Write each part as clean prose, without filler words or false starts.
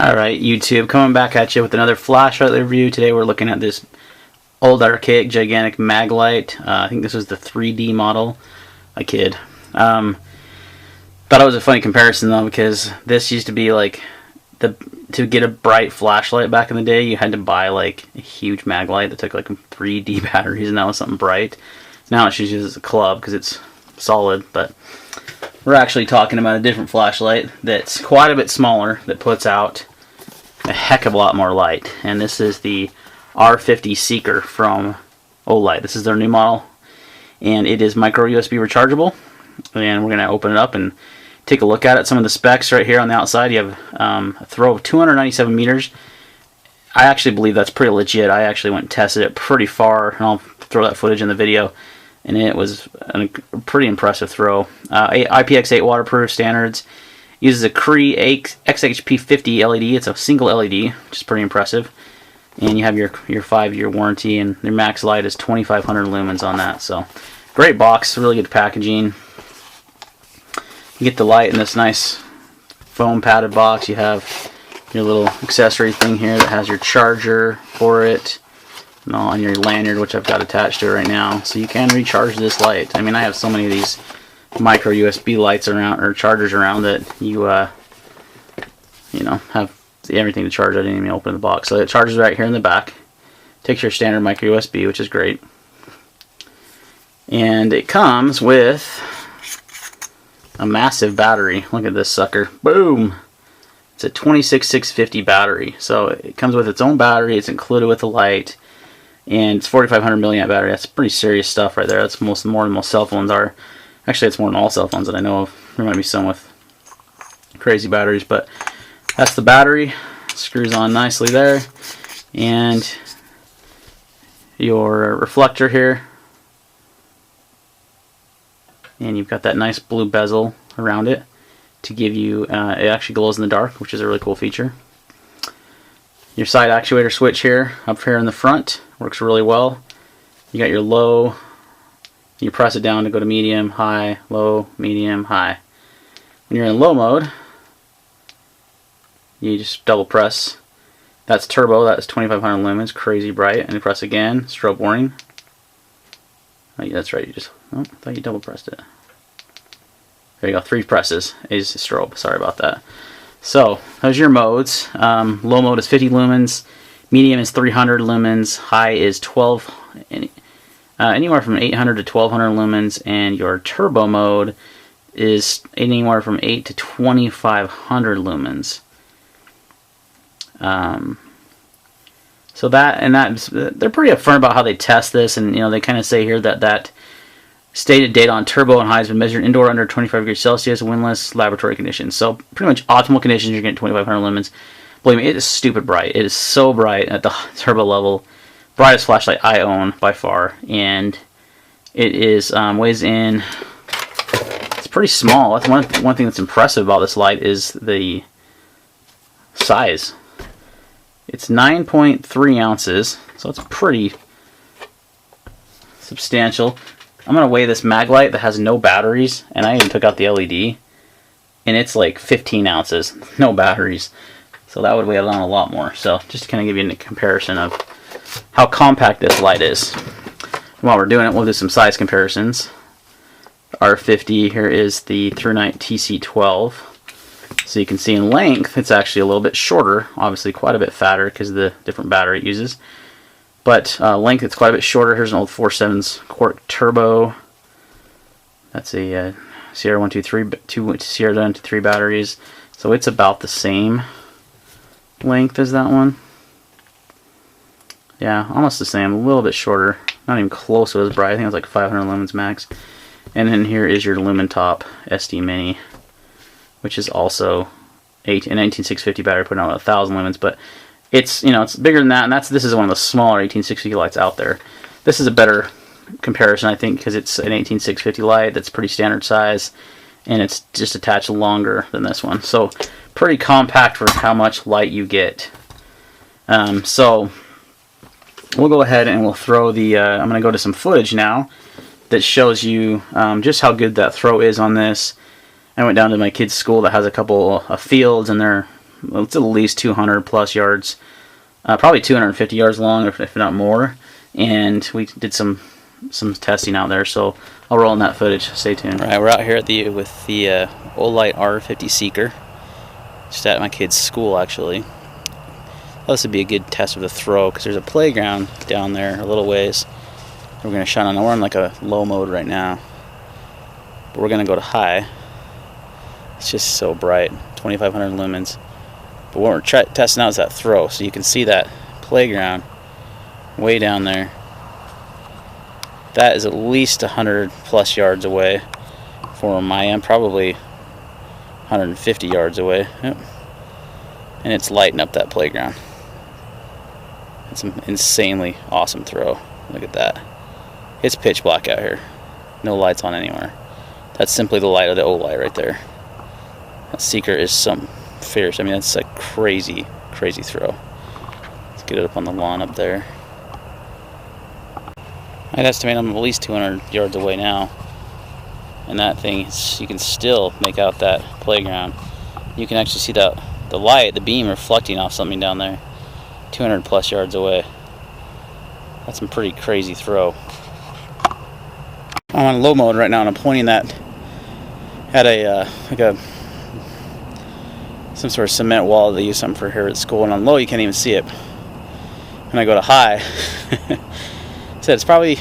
Alright, YouTube, coming back at you with another flashlight review. Today we're looking at this old archaic gigantic mag light. I think this was the 3D model. I kid. Thought it was a funny comparison though, because this used to be like to get a bright flashlight back in the day, you had to buy like a huge mag light that took like 3D batteries, and that was something bright. Now it's just used as a club because it's solid, but we're actually talking about a different flashlight that's quite a bit smaller, that puts out a heck of a lot more light. And this is the R50 Seeker from Olight. This is their new model, and it is micro USB rechargeable. And we're going to open it up and take a look at it. Some of the specs right here on the outside. You have a throw of 297 meters. I actually believe that's pretty legit. I actually went and tested it pretty far, and I'll throw that footage in the video. And it was a pretty impressive throw. IPX8 waterproof standards. Uses a Cree XHP50 LED. It's a single LED, which is pretty impressive. And you have your 5-year warranty, and your max light is 2,500 lumens on that. So, great box, really good packaging. You get the light in this nice foam padded box. You have your little accessory thing here that has your charger for it. And on your lanyard, which I've got attached to it right now, so you can recharge this light. I mean, I have so many of these micro USB lights around, or chargers around, that you know, have everything to charge. I didn't even open the box, so it charges right here in the back. Takes your standard micro USB, which is great, and it comes with a massive battery. Look at this sucker! Boom! It's a 26650 battery, so it comes with its own battery. It's included with the light. And it's 4,500 milliamp battery. That's pretty serious stuff right there. That's more than most cell phones are. Actually, it's more than all cell phones that I know of. There might be some with crazy batteries, but that's the battery. It screws on nicely there. And your reflector here. And you've got that nice blue bezel around it to give you, it actually glows in the dark, which is a really cool feature. Your side actuator switch here, up here in the front, works really well. You got your low, you press it down to go to medium, high, low, medium, high. When you're in low mode, you just double press. That's turbo, that is 2,500 lumens, crazy bright. And you press again, strobe warning. Oh, yeah, that's right, you just, oh, I thought you double pressed it. There you go, 3 presses is strobe, sorry about that. So, those are your modes. Low mode is 50 lumens, medium is 300 lumens, high is anywhere from 800 to 1200 lumens, and your turbo mode is anywhere from 8 to 2500 lumens. So they're pretty upfront about how they test this, and you know, they kind of say here that stated data on turbo and high has been measured indoor under 25 degrees Celsius, windless, laboratory conditions. So pretty much optimal conditions, you're getting 2,500 lumens. Believe me, it is stupid bright. It is so bright at the turbo level. Brightest flashlight I own by far, and it is weighs in. It's pretty small. That's one thing that's impressive about this light is the size. It's 9.3 ounces, so it's pretty substantial. I'm going to weigh this mag light that has no batteries, and I even took out the LED, and it's like 15 ounces, no batteries. So that would weigh it on a lot more. So just to kind of give you a comparison of how compact this light is. And while we're doing it, we'll do some size comparisons. R50 here is the ThruNite TC12. So you can see in length, it's actually a little bit shorter, obviously quite a bit fatter because of the different battery it uses. But length, it's quite a bit shorter. Here's an old 4.7 Quark Turbo. That's a Sierra 123, 2 Sierra 123 batteries. So it's about the same length as that one. Yeah, almost the same. A little bit shorter. Not even close to as bright. I think it's like 500 lumens max. And then here is your Lumen Top SD Mini, which is also an 18650 battery, putting out 1,000 lumens, but it's, you know, it's bigger than that, and this is one of the smaller 18650 lights out there. This is a better comparison, I think, because it's an 18650 light that's pretty standard size, and it's just attached longer than this one. So pretty compact for how much light you get. So we'll go ahead and we'll throw the. I'm going to go to some footage now that shows you just how good that throw is on this. I went down to my kid's school that has a couple of fields, and they're it's at least 200 plus yards, probably 250 yards long, if not more. And we did some testing out there, so I'll roll in that footage. Stay tuned. All right, we're out here with the Olight R50 Seeker, just at my kid's school actually. This would be a good test of the throw because there's a playground down there a little ways. We're gonna shine on. We're on like a low mode right now, but we're gonna go to high. It's just so bright, 2500 lumens. But what we're testing out is that throw, so you can see that playground way down there. That is at least 100 plus yards away from my end, probably 150 yards away. Yep. And it's lighting up that playground. It's an insanely awesome throw. Look at that. It's pitch black out here. No lights on anywhere. That's simply the light of the Olight right there. That Seeker is some fierce. I mean, that's a crazy, crazy throw. Let's get it up on the lawn up there. I'd estimate I'm at least 200 yards away now. And that thing, you can still make out that playground. You can actually see the light, the beam reflecting off something down there. 200 plus yards away. That's some pretty crazy throw. I'm on low mode right now, and I'm pointing that at some sort of cement wall they use something for here at school. And on low, you can't even see it. When I go to high, so it's probably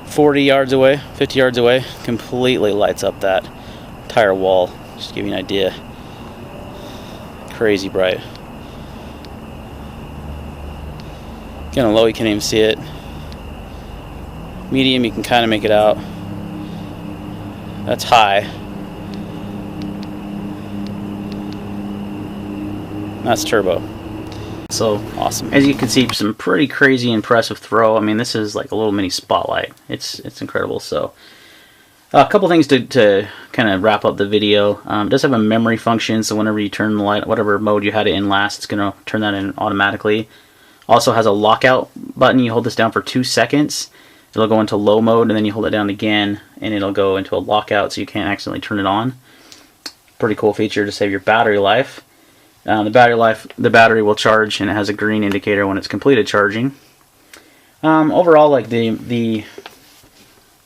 40 yards away, 50 yards away. Completely lights up that entire wall. Just to give you an idea. Crazy bright. Again, on low, you can't even see it. Medium, you can kind of make it out. That's high. That's turbo. So awesome. As you can see, some pretty crazy impressive throw. I mean, this is like a little mini spotlight. It's incredible. So a couple things to kind of wrap up the video. It does have a memory function, so whenever you turn the light, whatever mode you had it in last, it's going to turn that in automatically. Also has a lockout button. You hold this down for 2 seconds. It'll go into low mode, and then you hold it down again, and it'll go into a lockout, so you can't accidentally turn it on. Pretty cool feature to save your battery life. The battery will charge, and it has a green indicator when it's completed charging. Overall, like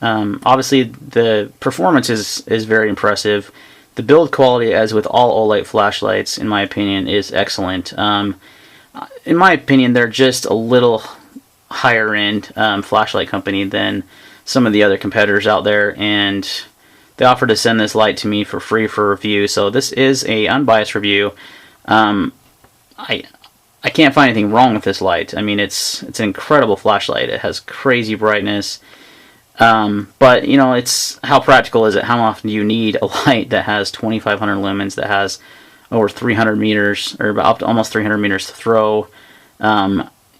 obviously the performance is very impressive. The build quality, as with all Olight flashlights, in my opinion, is excellent. In my opinion, they're just a little higher end flashlight company than some of the other competitors out there, and they offered to send this light to me for free for review. So this is a unbiased review. I can't find anything wrong with this light. I mean, it's an incredible flashlight. It has crazy brightness. But you know, it's how practical is it? How often do you need a light that has 2,500 lumens, that has over 300 meters, or up to almost 300 meters to throw?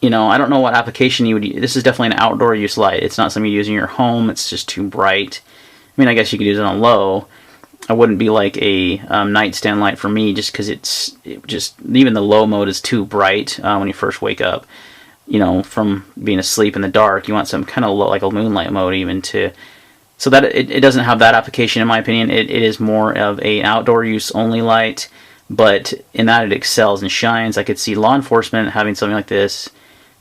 You know, I don't know what application you would use. This is definitely an outdoor use light. It's not something you use in your home. It's just too bright. I mean, I guess you could use it on low. I wouldn't be like a nightstand light for me, just because even the low mode is too bright when you first wake up. You know, from being asleep in the dark, you want some kind of like a moonlight mode even so that it doesn't have that application, in my opinion. It is more of a outdoor use only light, but in that it excels and shines. I could see law enforcement having something like this.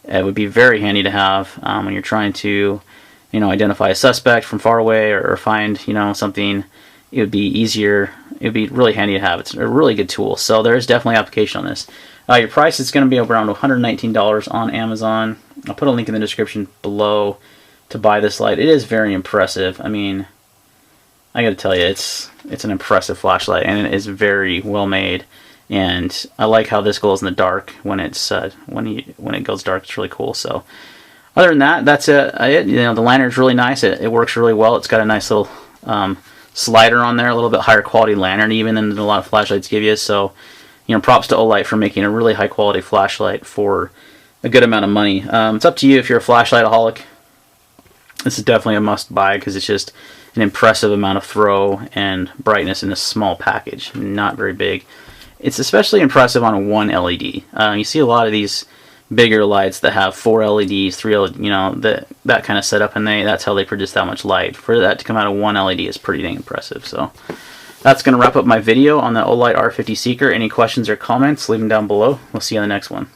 It would be very handy to have when you're trying to, you know, identify a suspect from far away, or find, you know, something. It would be easier. It would be really handy to have. It's a really good tool. So there is definitely application on this. Your price is going to be around $119 on Amazon. I'll put a link in the description below to buy this light. It is very impressive. I mean, I got to tell you, it's an impressive flashlight, and it is very well made. And I like how this glows in the dark when it's when it goes dark. It's really cool. So other than that, that's it. You know, the lantern's really nice. It works really well. It's got a nice little slider on there, a little bit higher quality lantern even than a lot of flashlights give you. So, you know, props to Olight for making a really high quality flashlight for a good amount of money. It's up to you if you're a flashlightaholic. This is definitely a must buy because it's just an impressive amount of throw and brightness in a small package, not very big. It's especially impressive on one LED. You see a lot of these bigger lights that have 4 LEDs, 3 LED, you know, that kind of setup, and that's how they produce that much light. For that to come out of one LED is pretty dang impressive. So That's going to wrap up my video on the Olight R50 Seeker. Any questions or comments, leave them down below. We'll see you on the next one.